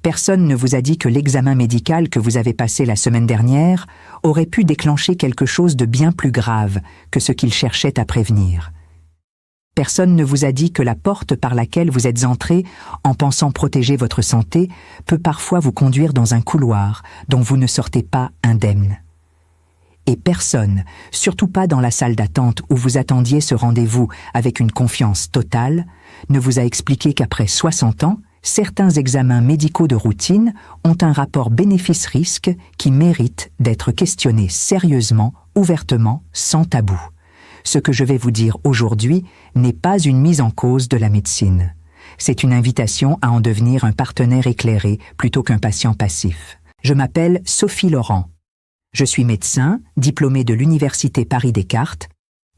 Personne ne vous a dit que l'examen médical que vous avez passé la semaine dernière aurait pu déclencher quelque chose de bien plus grave que ce qu'il cherchait à prévenir. Personne ne vous a dit que la porte par laquelle vous êtes entré en pensant protéger votre santé peut parfois vous conduire dans un couloir dont vous ne sortez pas indemne. Et personne, surtout pas dans la salle d'attente où vous attendiez ce rendez-vous avec une confiance totale, ne vous a expliqué qu'après 60 ans, certains examens médicaux de routine ont un rapport bénéfice-risque qui mérite d'être questionné sérieusement, ouvertement, sans tabou. Ce que je vais vous dire aujourd'hui n'est pas une mise en cause de la médecine. C'est une invitation à en devenir un partenaire éclairé plutôt qu'un patient passif. Je m'appelle Sophie Laurent. Je suis médecin, diplômée de l'Université Paris-Descartes,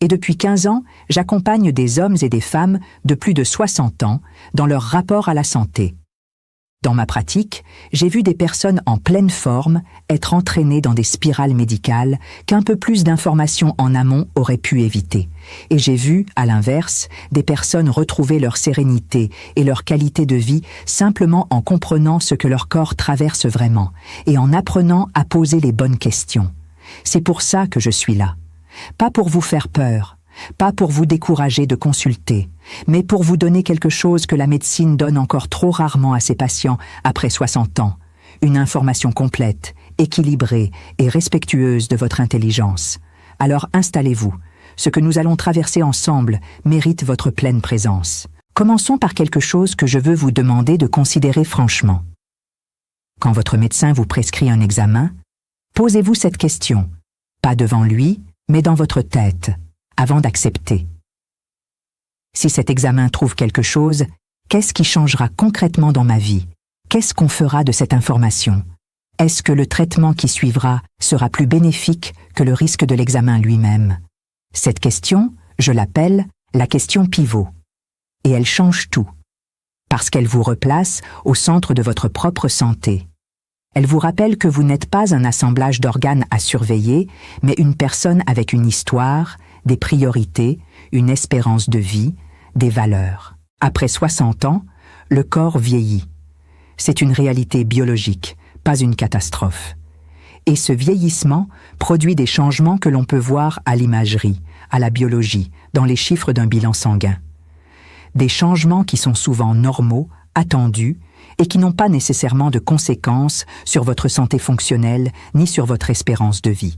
et depuis 15 ans, j'accompagne des hommes et des femmes de plus de 60 ans dans leur rapport à la santé. Dans ma pratique, j'ai vu des personnes en pleine forme être entraînées dans des spirales médicales qu'un peu plus d'informations en amont auraient pu éviter. Et j'ai vu, à l'inverse, des personnes retrouver leur sérénité et leur qualité de vie simplement en comprenant ce que leur corps traverse vraiment et en apprenant à poser les bonnes questions. C'est pour ça que je suis là. Pas pour vous faire peur, pas pour vous décourager de consulter, mais pour vous donner quelque chose que la médecine donne encore trop rarement à ses patients après 60 ans, une information complète, équilibrée et respectueuse de votre intelligence. Alors installez-vous. Ce que nous allons traverser ensemble mérite votre pleine présence. Commençons par quelque chose que je veux vous demander de considérer franchement. Quand votre médecin vous prescrit un examen, posez-vous cette question, pas devant lui, mais dans votre tête, avant d'accepter. Si cet examen trouve quelque chose, qu'est-ce qui changera concrètement dans ma vie? Qu'est-ce qu'on fera de cette information? Est-ce que le traitement qui suivra sera plus bénéfique que le risque de l'examen lui-même? Cette question, je l'appelle la question pivot. Et elle change tout, parce qu'elle vous replace au centre de votre propre santé. Elle vous rappelle que vous n'êtes pas un assemblage d'organes à surveiller, mais une personne avec une histoire, des priorités, une espérance de vie, des valeurs. Après 60 ans, le corps vieillit. C'est une réalité biologique, pas une catastrophe. Et ce vieillissement produit des changements que l'on peut voir à l'imagerie, à la biologie, dans les chiffres d'un bilan sanguin. Des changements qui sont souvent normaux, attendus, et qui n'ont pas nécessairement de conséquences sur votre santé fonctionnelle ni sur votre espérance de vie.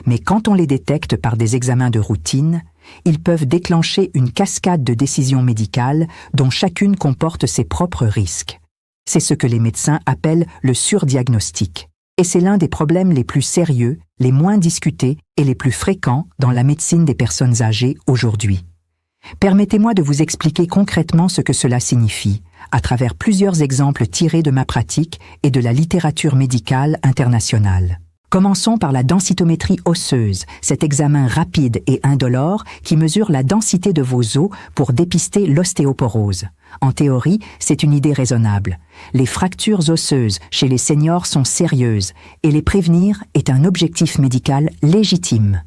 Mais quand on les détecte par des examens de routine, ils peuvent déclencher une cascade de décisions médicales dont chacune comporte ses propres risques. C'est ce que les médecins appellent le surdiagnostic. Et c'est l'un des problèmes les plus sérieux, les moins discutés et les plus fréquents dans la médecine des personnes âgées aujourd'hui. Permettez-moi de vous expliquer concrètement ce que cela signifie, à travers plusieurs exemples tirés de ma pratique et de la littérature médicale internationale. Commençons par la densitométrie osseuse, cet examen rapide et indolore qui mesure la densité de vos os pour dépister l'ostéoporose. En théorie, c'est une idée raisonnable. Les fractures osseuses chez les seniors sont sérieuses et les prévenir est un objectif médical légitime.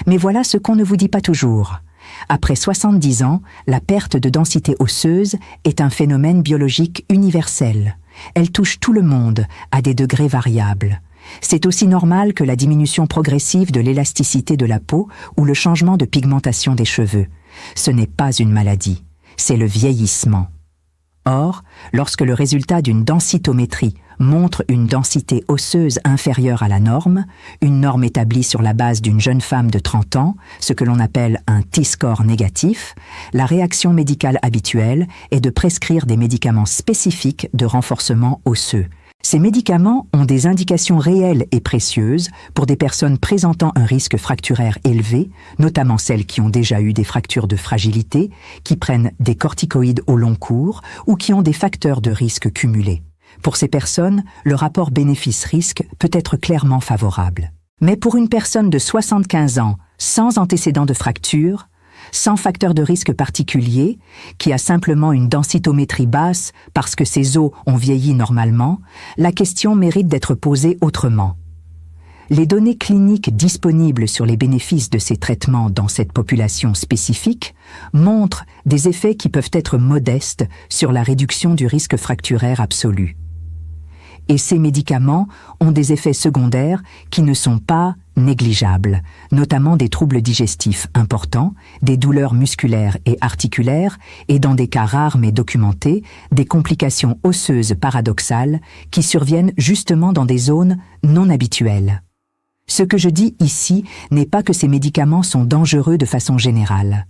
Mais voilà ce qu'on ne vous dit pas toujours. Après 70 ans, la perte de densité osseuse est un phénomène biologique universel. Elle touche tout le monde, à des degrés variables. C'est aussi normal que la diminution progressive de l'élasticité de la peau ou le changement de pigmentation des cheveux. Ce n'est pas une maladie, c'est le vieillissement. Or, lorsque le résultat d'une densitométrie montre une densité osseuse inférieure à la norme, une norme établie sur la base d'une jeune femme de 30 ans, ce que l'on appelle un T-score négatif, la réaction médicale habituelle est de prescrire des médicaments spécifiques de renforcement osseux. Ces médicaments ont des indications réelles et précieuses pour des personnes présentant un risque fracturaire élevé, notamment celles qui ont déjà eu des fractures de fragilité, qui prennent des corticoïdes au long cours ou qui ont des facteurs de risque cumulés. Pour ces personnes, le rapport bénéfice-risque peut être clairement favorable. Mais pour une personne de 75 ans, sans antécédent de fracture, sans facteur de risque particulier, qui a simplement une densitométrie basse parce que ses os ont vieilli normalement, la question mérite d'être posée autrement. Les données cliniques disponibles sur les bénéfices de ces traitements dans cette population spécifique montrent des effets qui peuvent être modestes sur la réduction du risque fracturaire absolu. Et ces médicaments ont des effets secondaires qui ne sont pas négligeables, notamment des troubles digestifs importants, des douleurs musculaires et articulaires, et dans des cas rares mais documentés, des complications osseuses paradoxales qui surviennent justement dans des zones non habituelles. Ce que je dis ici n'est pas que ces médicaments sont dangereux de façon générale.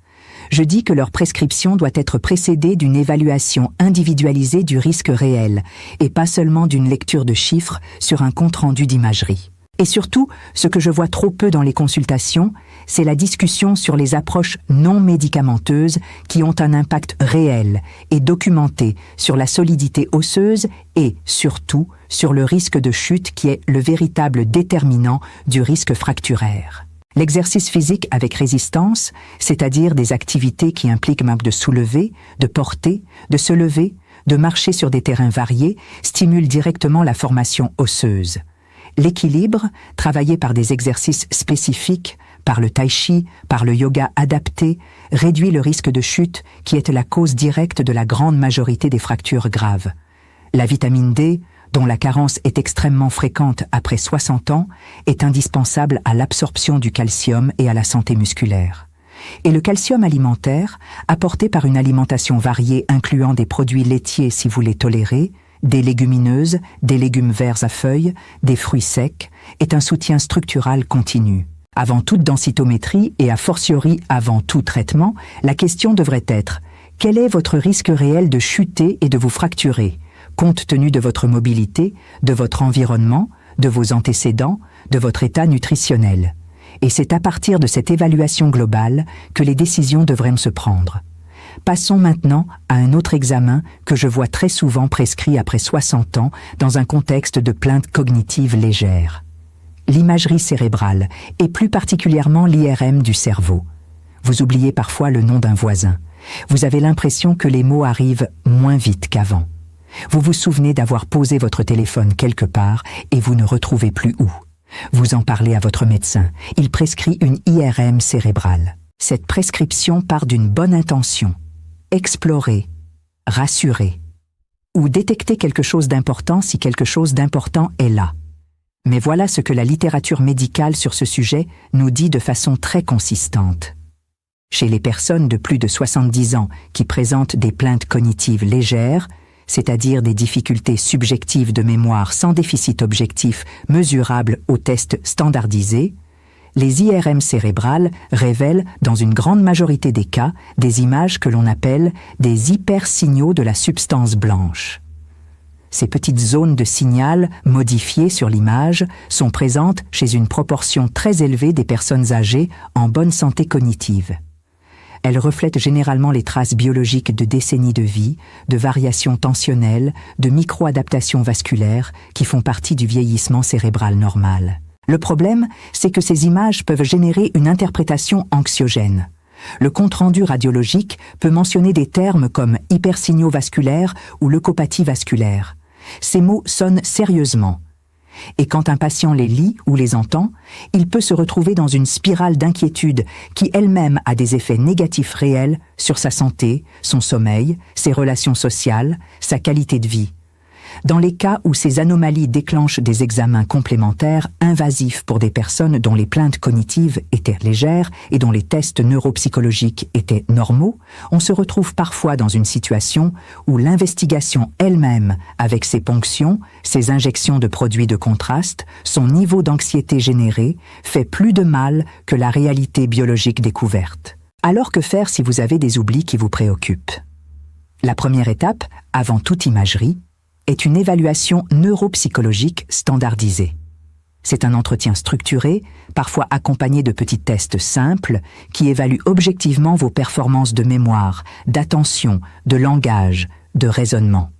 Je dis que leur prescription doit être précédée d'une évaluation individualisée du risque réel, et pas seulement d'une lecture de chiffres sur un compte-rendu d'imagerie. Et surtout, ce que je vois trop peu dans les consultations, c'est la discussion sur les approches non médicamenteuses qui ont un impact réel et documenté sur la solidité osseuse et, surtout, sur le risque de chute qui est le véritable déterminant du risque fracturaire. L'exercice physique avec résistance, c'est-à-dire des activités qui impliquent même de soulever, de porter, de se lever, de marcher sur des terrains variés, stimule directement la formation osseuse. L'équilibre, travaillé par des exercices spécifiques, par le tai chi, par le yoga adapté, réduit le risque de chute qui est la cause directe de la grande majorité des fractures graves. La vitamine D, dont la carence est extrêmement fréquente après 60 ans, est indispensable à l'absorption du calcium et à la santé musculaire. Et le calcium alimentaire, apporté par une alimentation variée incluant des produits laitiers si vous les tolérez, des légumineuses, des légumes verts à feuilles, des fruits secs, est un soutien structural continu. Avant toute densitométrie et a fortiori avant tout traitement, la question devrait être « Quel est votre risque réel de chuter et de vous fracturer ?» compte tenu de votre mobilité, de votre environnement, de vos antécédents, de votre état nutritionnel. Et c'est à partir de cette évaluation globale que les décisions devraient se prendre. Passons maintenant à un autre examen que je vois très souvent prescrit après 60 ans dans un contexte de plainte cognitive légère. L'imagerie cérébrale, et plus particulièrement l'IRM du cerveau. Vous oubliez parfois le nom d'un voisin. Vous avez l'impression que les mots arrivent moins vite qu'avant. Vous vous souvenez d'avoir posé votre téléphone quelque part et vous ne retrouvez plus où. Vous en parlez à votre médecin. Il prescrit une IRM cérébrale. Cette prescription part d'une bonne intention. Explorer, rassurer, ou détecter quelque chose d'important si quelque chose d'important est là. Mais voilà ce que la littérature médicale sur ce sujet nous dit de façon très consistante. Chez les personnes de plus de 70 ans qui présentent des plaintes cognitives légères, c'est-à-dire des difficultés subjectives de mémoire sans déficit objectif mesurable au test standardisé, les IRM cérébrales révèlent, dans une grande majorité des cas, des images que l'on appelle des hypersignaux de la substance blanche. Ces petites zones de signal modifiées sur l'image sont présentes chez une proportion très élevée des personnes âgées en bonne santé cognitive. Elles reflètent généralement les traces biologiques de décennies de vie, de variations tensionnelles, de micro-adaptations vasculaires qui font partie du vieillissement cérébral normal. Le problème, c'est que ces images peuvent générer une interprétation anxiogène. Le compte-rendu radiologique peut mentionner des termes comme hypersignaux vasculaires ou leucopathie vasculaire. Ces mots sonnent sérieusement. Et quand un patient les lit ou les entend, il peut se retrouver dans une spirale d'inquiétude qui elle-même a des effets négatifs réels sur sa santé, son sommeil, ses relations sociales, sa qualité de vie. Dans les cas où ces anomalies déclenchent des examens complémentaires invasifs pour des personnes dont les plaintes cognitives étaient légères et dont les tests neuropsychologiques étaient normaux, on se retrouve parfois dans une situation où l'investigation elle-même, avec ses ponctions, ses injections de produits de contraste, son niveau d'anxiété généré, fait plus de mal que la réalité biologique découverte. Alors que faire si vous avez des oublis qui vous préoccupent? La première étape, avant toute imagerie, est une évaluation neuropsychologique standardisée. C'est un entretien structuré, parfois accompagné de petits tests simples, qui évaluent objectivement vos performances de mémoire, d'attention, de langage, de raisonnement.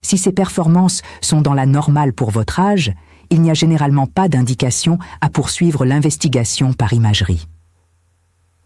Si ces performances sont dans la normale pour votre âge, il n'y a généralement pas d'indication à poursuivre l'investigation par imagerie.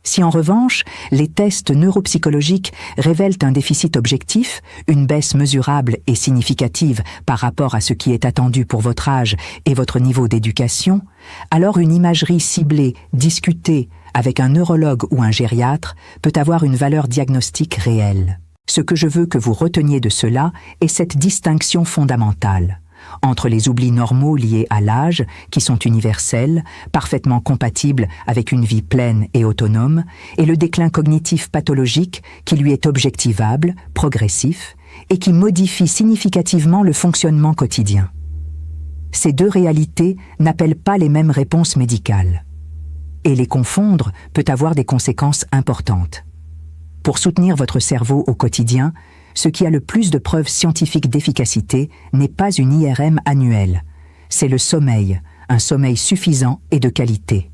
Si en revanche, les tests neuropsychologiques révèlent un déficit objectif, une baisse mesurable et significative par rapport à ce qui est attendu pour votre âge et votre niveau d'éducation, alors une imagerie ciblée, discutée, avec un neurologue ou un gériatre, peut avoir une valeur diagnostique réelle. Ce que je veux que vous reteniez de cela est cette distinction fondamentale. entre les oublis normaux liés à l'âge, qui sont universels, parfaitement compatibles avec une vie pleine et autonome, et le déclin cognitif pathologique qui lui est objectivable, progressif, et qui modifie significativement le fonctionnement quotidien. Ces deux réalités n'appellent pas les mêmes réponses médicales. Et les confondre peut avoir des conséquences importantes. Pour soutenir votre cerveau au quotidien, ce qui a le plus de preuves scientifiques d'efficacité n'est pas une IRM annuelle. C'est le sommeil, un sommeil suffisant et de qualité.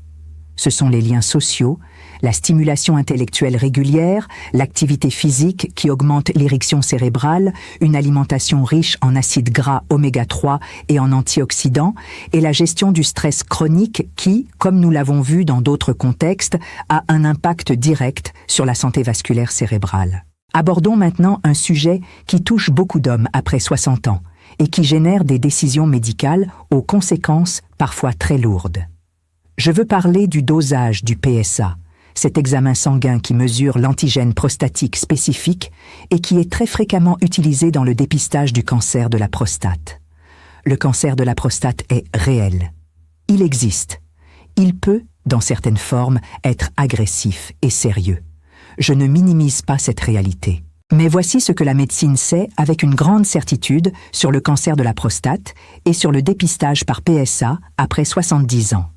Ce sont les liens sociaux, la stimulation intellectuelle régulière, l'activité physique qui augmente l'érection cérébrale, une alimentation riche en acides gras oméga 3 et en antioxydants, et la gestion du stress chronique qui, comme nous l'avons vu dans d'autres contextes, a un impact direct sur la santé vasculaire cérébrale. Abordons maintenant un sujet qui touche beaucoup d'hommes après 60 ans et qui génère des décisions médicales aux conséquences parfois très lourdes. Je veux parler du dosage du PSA, cet examen sanguin qui mesure l'antigène prostatique spécifique et qui est très fréquemment utilisé dans le dépistage du cancer de la prostate. Le cancer de la prostate est réel. Il existe. Il peut, dans certaines formes, être agressif et sérieux. Je ne minimise pas cette réalité. Mais voici ce que la médecine sait avec une grande certitude sur le cancer de la prostate et sur le dépistage par PSA après 70 ans.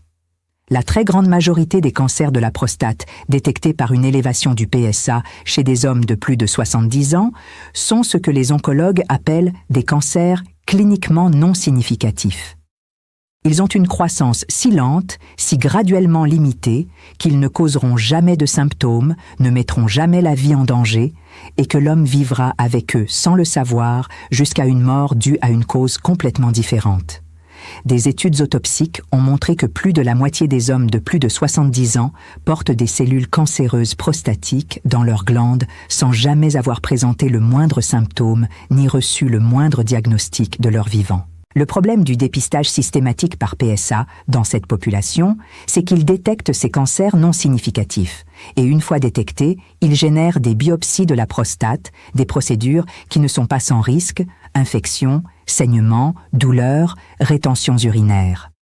La très grande majorité des cancers de la prostate détectés par une élévation du PSA chez des hommes de plus de 70 ans sont ce que les oncologues appellent des cancers cliniquement non significatifs. Ils ont une croissance si lente, si graduellement limitée, qu'ils ne causeront jamais de symptômes, ne mettront jamais la vie en danger, et que l'homme vivra avec eux sans le savoir jusqu'à une mort due à une cause complètement différente. Des études autopsiques ont montré que plus de la moitié des hommes de plus de 70 ans portent des cellules cancéreuses prostatiques dans leurs glandes sans jamais avoir présenté le moindre symptôme ni reçu le moindre diagnostic de leur vivant. Le problème du dépistage systématique par PSA dans cette population, c'est qu'il détecte ces cancers non significatifs. Et une fois détectés, il génère des biopsies de la prostate, des procédures qui ne sont pas sans risque, infections, saignements, douleurs, rétentions urinaires.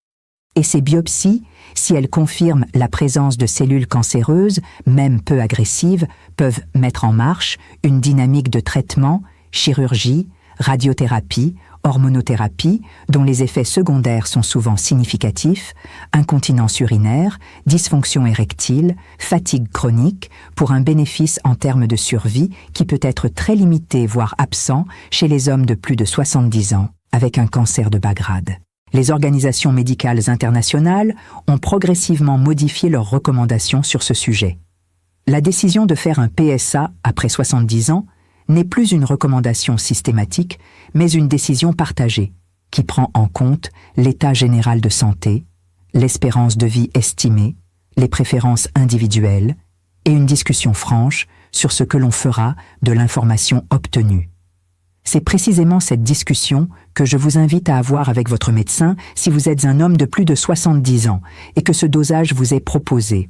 Et ces biopsies, si elles confirment la présence de cellules cancéreuses, même peu agressives, peuvent mettre en marche une dynamique de traitement, chirurgie, radiothérapie, hormonothérapie, dont les effets secondaires sont souvent significatifs, incontinence urinaire, dysfonction érectile, fatigue chronique, pour un bénéfice en termes de survie qui peut être très limité, voire absent, chez les hommes de plus de 70 ans, avec un cancer de bas grade. Les organisations médicales internationales ont progressivement modifié leurs recommandations sur ce sujet. La décision de faire un PSA après 70 ans n'est plus une recommandation systématique, mais une décision partagée, qui prend en compte l'état général de santé, l'espérance de vie estimée, les préférences individuelles, et une discussion franche sur ce que l'on fera de l'information obtenue. C'est précisément cette discussion que je vous invite à avoir avec votre médecin si vous êtes un homme de plus de 70 ans et que ce dosage vous est proposé.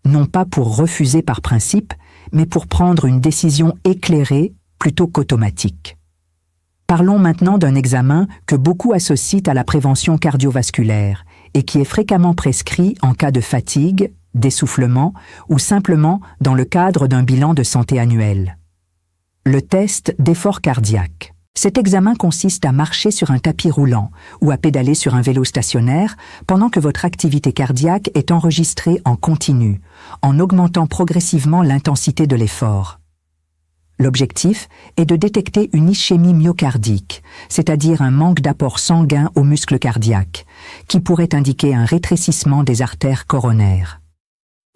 Non pas pour refuser par principe, mais pour prendre une décision éclairée plutôt qu'automatique. Parlons maintenant d'un examen que beaucoup associent à la prévention cardiovasculaire et qui est fréquemment prescrit en cas de fatigue, d'essoufflement ou simplement dans le cadre d'un bilan de santé annuel. Le test d'effort cardiaque. Cet examen consiste à marcher sur un tapis roulant ou à pédaler sur un vélo stationnaire pendant que votre activité cardiaque est enregistrée en continu, en augmentant progressivement l'intensité de l'effort. L'objectif est de détecter une ischémie myocardique, c'est-à-dire un manque d'apport sanguin aux muscles cardiaques, qui pourrait indiquer un rétrécissement des artères coronaires.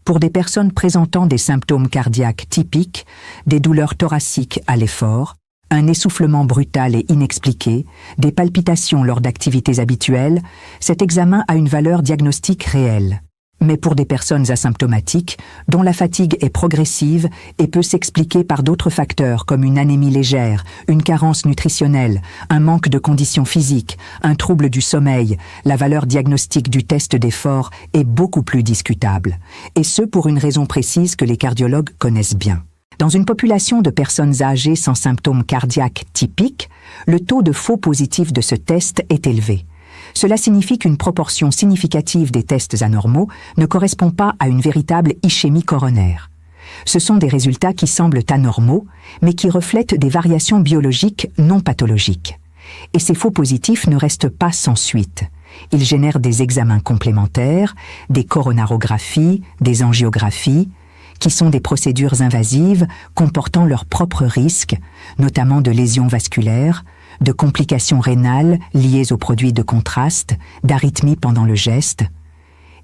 Pour des personnes présentant des symptômes cardiaques typiques, des douleurs thoraciques à l'effort, un essoufflement brutal et inexpliqué, des palpitations lors d'activités habituelles, cet examen a une valeur diagnostique réelle. Mais pour des personnes asymptomatiques, dont la fatigue est progressive et peut s'expliquer par d'autres facteurs comme une anémie légère, une carence nutritionnelle, un manque de conditions physiques, un trouble du sommeil, la valeur diagnostique du test d'effort est beaucoup plus discutable. Et ce pour une raison précise que les cardiologues connaissent bien. Dans une population de personnes âgées sans symptômes cardiaques typiques, le taux de faux positifs de ce test est élevé. Cela signifie qu'une proportion significative des tests anormaux ne correspond pas à une véritable ischémie coronaire. Ce sont des résultats qui semblent anormaux, mais qui reflètent des variations biologiques non pathologiques. Et ces faux positifs ne restent pas sans suite. Ils génèrent des examens complémentaires, des coronarographies, des angiographies, qui sont des procédures invasives comportant leurs propres risques, notamment de lésions vasculaires, de complications rénales liées aux produits de contraste, d'arythmies pendant le geste.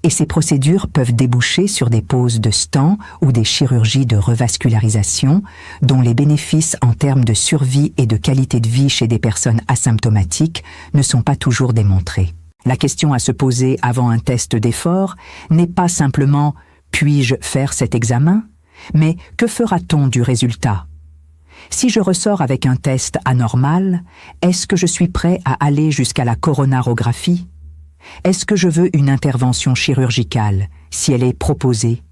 Et ces procédures peuvent déboucher sur des poses de stents ou des chirurgies de revascularisation, dont les bénéfices en termes de survie et de qualité de vie chez des personnes asymptomatiques ne sont pas toujours démontrés. La question à se poser avant un test d'effort n'est pas simplement « puis-je faire cet examen ?», mais « que fera-t-on du résultat ?» Si je ressors avec un test anormal, est-ce que je suis prêt à aller jusqu'à la coronarographie ? Est-ce que je veux une intervention chirurgicale, si elle est proposée ?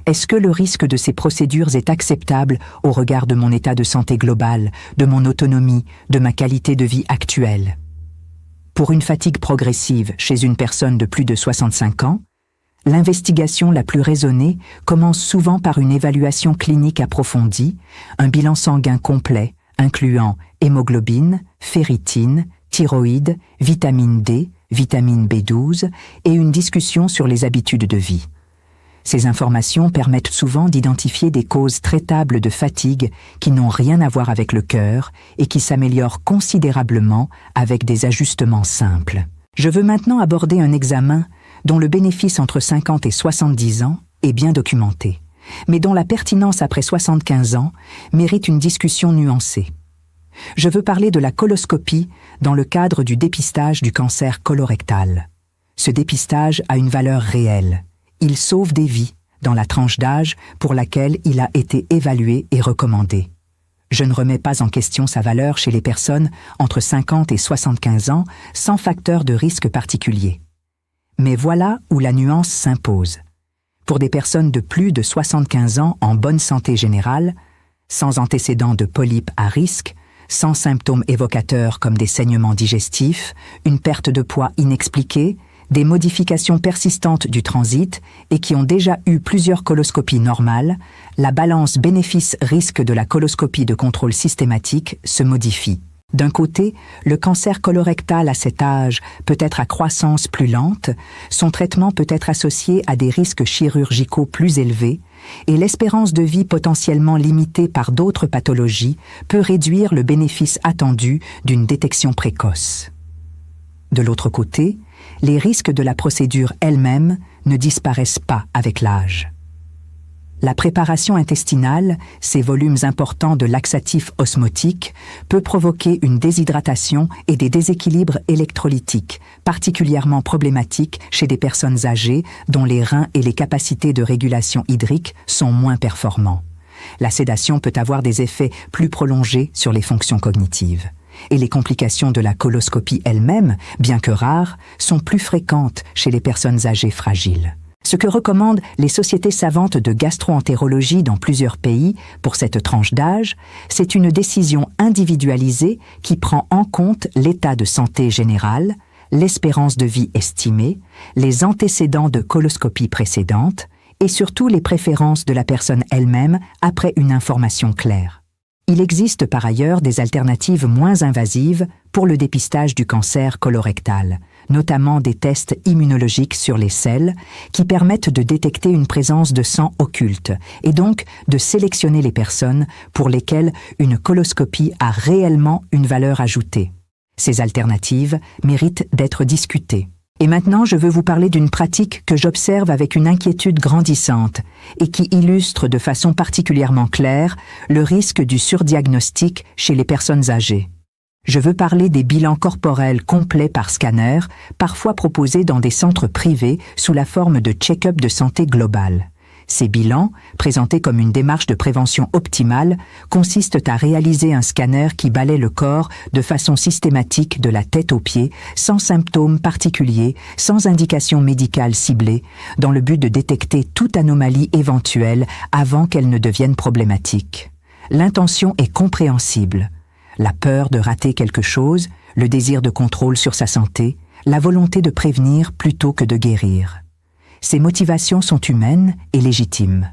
Est-ce que le risque de ces procédures est acceptable au regard de mon état de santé global, de mon autonomie, de ma qualité de vie actuelle ? Pour une fatigue progressive chez une personne de plus de 65 ans, l'investigation la plus raisonnée commence souvent par une évaluation clinique approfondie, un bilan sanguin complet, incluant hémoglobine, ferritine, thyroïde, vitamine D, vitamine B12 et une discussion sur les habitudes de vie. Ces informations permettent souvent d'identifier des causes traitables de fatigue qui n'ont rien à voir avec le cœur et qui s'améliorent considérablement avec des ajustements simples. Je veux maintenant aborder un examen dont le bénéfice entre 50 et 70 ans est bien documenté, mais dont la pertinence après 75 ans mérite une discussion nuancée. Je veux parler de la coloscopie dans le cadre du dépistage du cancer colorectal. Ce dépistage a une valeur réelle. Il sauve des vies dans la tranche d'âge pour laquelle il a été évalué et recommandé. Je ne remets pas en question sa valeur chez les personnes entre 50 et 75 ans sans facteur de risque particulier. Mais voilà où la nuance s'impose. Pour des personnes de plus de 75 ans en bonne santé générale, sans antécédents de polypes à risque, sans symptômes évocateurs comme des saignements digestifs, une perte de poids inexpliquée, des modifications persistantes du transit et qui ont déjà eu plusieurs coloscopies normales, la balance bénéfice-risque de la coloscopie de contrôle systématique se modifie. D'un côté, le cancer colorectal à cet âge peut être à croissance plus lente, son traitement peut être associé à des risques chirurgicaux plus élevés, et l'espérance de vie potentiellement limitée par d'autres pathologies peut réduire le bénéfice attendu d'une détection précoce. De l'autre côté, les risques de la procédure elle-même ne disparaissent pas avec l'âge. La préparation intestinale, ces volumes importants de laxatifs osmotiques, peut provoquer une déshydratation et des déséquilibres électrolytiques, particulièrement problématiques chez des personnes âgées dont les reins et les capacités de régulation hydrique sont moins performants. La sédation peut avoir des effets plus prolongés sur les fonctions cognitives. Et les complications de la coloscopie elle-même, bien que rares, sont plus fréquentes chez les personnes âgées fragiles. Ce que recommandent les sociétés savantes de gastro-entérologie dans plusieurs pays pour cette tranche d'âge, c'est une décision individualisée qui prend en compte l'état de santé général, l'espérance de vie estimée, les antécédents de coloscopie précédente et surtout les préférences de la personne elle-même après une information claire. Il existe par ailleurs des alternatives moins invasives pour le dépistage du cancer colorectal, notamment des tests immunologiques sur les selles qui permettent de détecter une présence de sang occulte et donc de sélectionner les personnes pour lesquelles une coloscopie a réellement une valeur ajoutée. Ces alternatives méritent d'être discutées. Et maintenant, je veux vous parler d'une pratique que j'observe avec une inquiétude grandissante et qui illustre de façon particulièrement claire le risque du surdiagnostic chez les personnes âgées. Je veux parler des bilans corporels complets par scanner, parfois proposés dans des centres privés sous la forme de check-up de santé globale. Ces bilans, présentés comme une démarche de prévention optimale, consistent à réaliser un scanner qui balaie le corps de façon systématique de la tête aux pieds, sans symptômes particuliers, sans indication médicale ciblée, dans le but de détecter toute anomalie éventuelle avant qu'elle ne devienne problématique. L'intention est compréhensible. La peur de rater quelque chose, le désir de contrôle sur sa santé, la volonté de prévenir plutôt que de guérir. Ces motivations sont humaines et légitimes.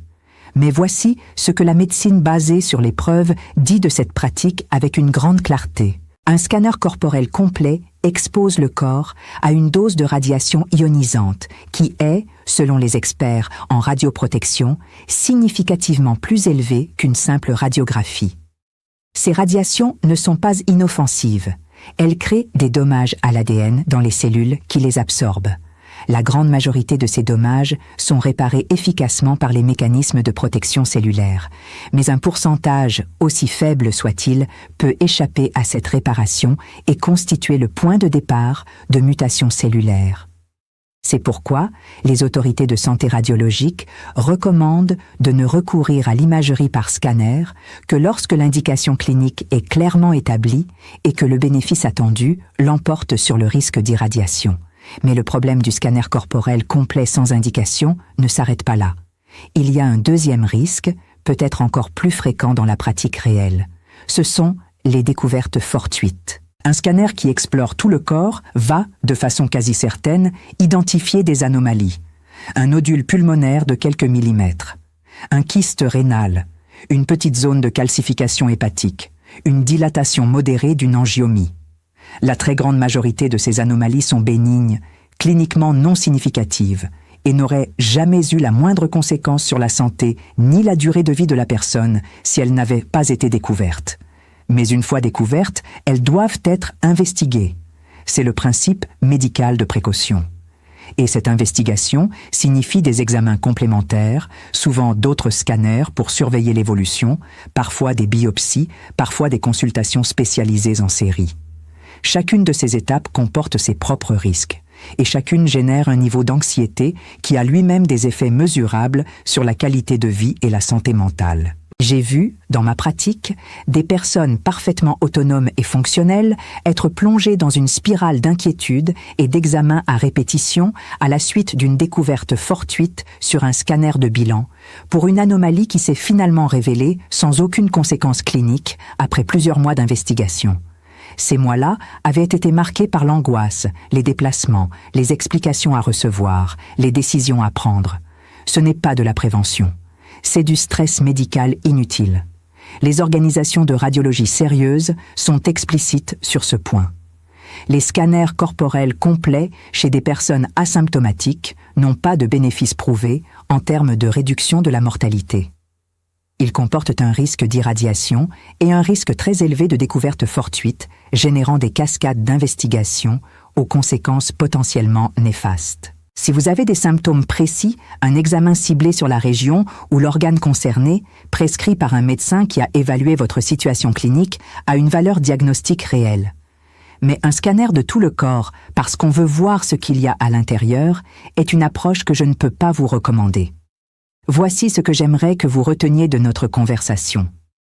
Mais voici ce que la médecine basée sur les preuves dit de cette pratique avec une grande clarté. Un scanner corporel complet expose le corps à une dose de radiation ionisante qui est, selon les experts en radioprotection, significativement plus élevée qu'une simple radiographie. Ces radiations ne sont pas inoffensives. Elles créent des dommages à l'ADN dans les cellules qui les absorbent. La grande majorité de ces dommages sont réparés efficacement par les mécanismes de protection cellulaire, mais un pourcentage, aussi faible soit-il, peut échapper à cette réparation et constituer le point de départ de mutations cellulaires. C'est pourquoi les autorités de santé radiologique recommandent de ne recourir à l'imagerie par scanner que lorsque l'indication clinique est clairement établie et que le bénéfice attendu l'emporte sur le risque d'irradiation. Mais le problème du scanner corporel complet sans indication ne s'arrête pas là. Il y a un deuxième risque, peut-être encore plus fréquent dans la pratique réelle. Ce sont les découvertes fortuites. Un scanner qui explore tout le corps va, de façon quasi certaine, identifier des anomalies. Un nodule pulmonaire de quelques millimètres, un kyste rénal, une petite zone de calcification hépatique, une dilatation modérée d'une angiomie. La très grande majorité de ces anomalies sont bénignes, cliniquement non significatives, et n'auraient jamais eu la moindre conséquence sur la santé ni la durée de vie de la personne si elles n'avaient pas été découvertes. Mais une fois découvertes, elles doivent être investiguées. C'est le principe médical de précaution. Et cette investigation signifie des examens complémentaires, souvent d'autres scanners pour surveiller l'évolution, parfois des biopsies, parfois des consultations spécialisées en série. Chacune de ces étapes comporte ses propres risques, et chacune génère un niveau d'anxiété qui a lui-même des effets mesurables sur la qualité de vie et la santé mentale. J'ai vu, dans ma pratique, des personnes parfaitement autonomes et fonctionnelles être plongées dans une spirale d'inquiétude et d'examens à répétition à la suite d'une découverte fortuite sur un scanner de bilan, pour une anomalie qui s'est finalement révélée sans aucune conséquence clinique après plusieurs mois d'investigation. Ces mois-là avaient été marqués par l'angoisse, les déplacements, les explications à recevoir, les décisions à prendre. Ce n'est pas de la prévention. C'est du stress médical inutile. Les organisations de radiologie sérieuses sont explicites sur ce point. Les scanners corporels complets chez des personnes asymptomatiques n'ont pas de bénéfice prouvé en termes de réduction de la mortalité. Ils comportent un risque d'irradiation et un risque très élevé de découverte fortuite, générant des cascades d'investigation aux conséquences potentiellement néfastes. Si vous avez des symptômes précis, un examen ciblé sur la région ou l'organe concerné, prescrit par un médecin qui a évalué votre situation clinique, a une valeur diagnostique réelle. Mais un scanner de tout le corps, parce qu'on veut voir ce qu'il y a à l'intérieur, est une approche que je ne peux pas vous recommander. Voici ce que j'aimerais que vous reteniez de notre conversation.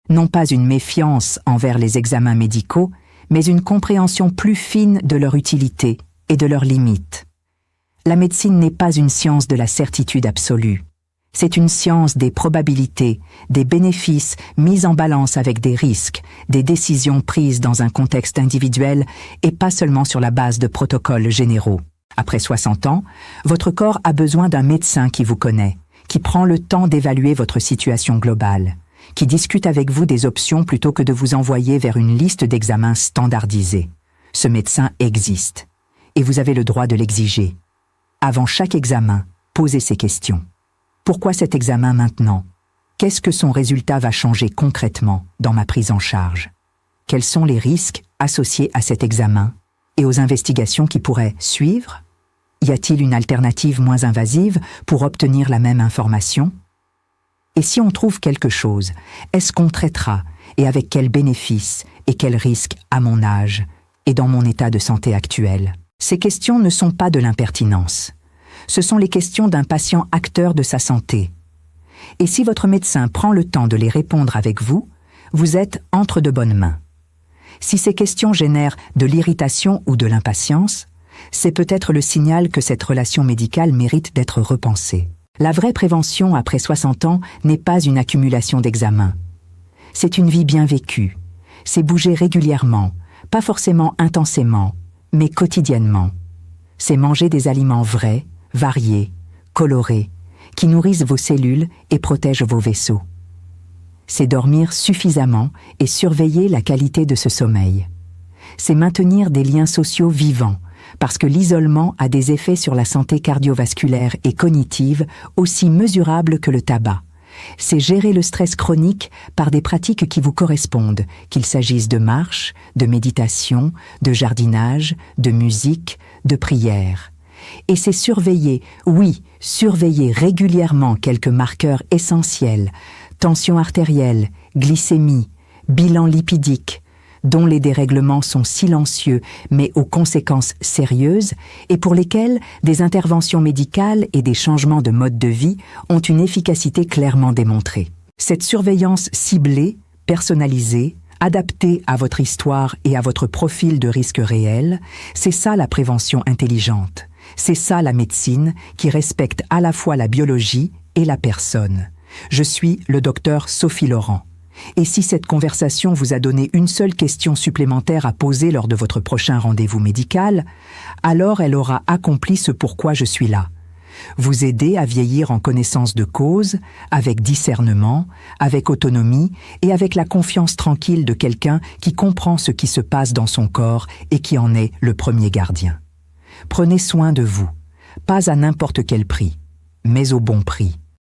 Non pas une méfiance envers les examens médicaux, mais une compréhension plus fine de leur utilité et de leurs limites. La médecine n'est pas une science de la certitude absolue. C'est une science des probabilités, des bénéfices mis en balance avec des risques, des décisions prises dans un contexte individuel et pas seulement sur la base de protocoles généraux. Après 60 ans, votre corps a besoin d'un médecin qui vous connaît, qui prend le temps d'évaluer votre situation globale, qui discute avec vous des options plutôt que de vous envoyer vers une liste d'examens standardisés. Ce médecin existe, et vous avez le droit de l'exiger. Avant chaque examen, posez ces questions. Pourquoi cet examen maintenant? Qu'est-ce que son résultat va changer concrètement dans ma prise en charge? Quels sont les risques associés à cet examen et aux investigations qui pourraient suivre? Y a-t-il une alternative moins invasive pour obtenir la même information? Et si on trouve quelque chose, est-ce qu'on traitera et avec quels bénéfices et quels risques à mon âge et dans mon état de santé actuel? Ces questions ne sont pas de l'impertinence. Ce sont les questions d'un patient acteur de sa santé. Et si votre médecin prend le temps de les répondre avec vous, vous êtes entre de bonnes mains. Si ces questions génèrent de l'irritation ou de l'impatience, c'est peut-être le signal que cette relation médicale mérite d'être repensée. La vraie prévention après 60 ans n'est pas une accumulation d'examens. C'est une vie bien vécue. C'est bouger régulièrement, pas forcément intensément, mais quotidiennement. C'est manger des aliments vrais, variés, colorés, qui nourrissent vos cellules et protègent vos vaisseaux. C'est dormir suffisamment et surveiller la qualité de ce sommeil. C'est maintenir des liens sociaux vivants, parce que l'isolement a des effets sur la santé cardiovasculaire et cognitive aussi mesurables que le tabac. C'est gérer le stress chronique par des pratiques qui vous correspondent, qu'il s'agisse de marche, de méditation, de jardinage, de musique, de prière. Et c'est surveiller, oui, surveiller régulièrement quelques marqueurs essentiels, tension artérielle, glycémie, bilan lipidique, dont les dérèglements sont silencieux mais aux conséquences sérieuses et pour lesquels des interventions médicales et des changements de mode de vie ont une efficacité clairement démontrée. Cette surveillance ciblée, personnalisée, adaptée à votre histoire et à votre profil de risque réel, c'est ça la prévention intelligente. C'est ça la médecine qui respecte à la fois la biologie et la personne. Je suis le docteur Sophie Laurent. Et si cette conversation vous a donné une seule question supplémentaire à poser lors de votre prochain rendez-vous médical, alors elle aura accompli ce pourquoi je suis là. Vous aider à vieillir en connaissance de cause, avec discernement, avec autonomie et avec la confiance tranquille de quelqu'un qui comprend ce qui se passe dans son corps et qui en est le premier gardien. Prenez soin de vous, pas à n'importe quel prix, mais au bon prix.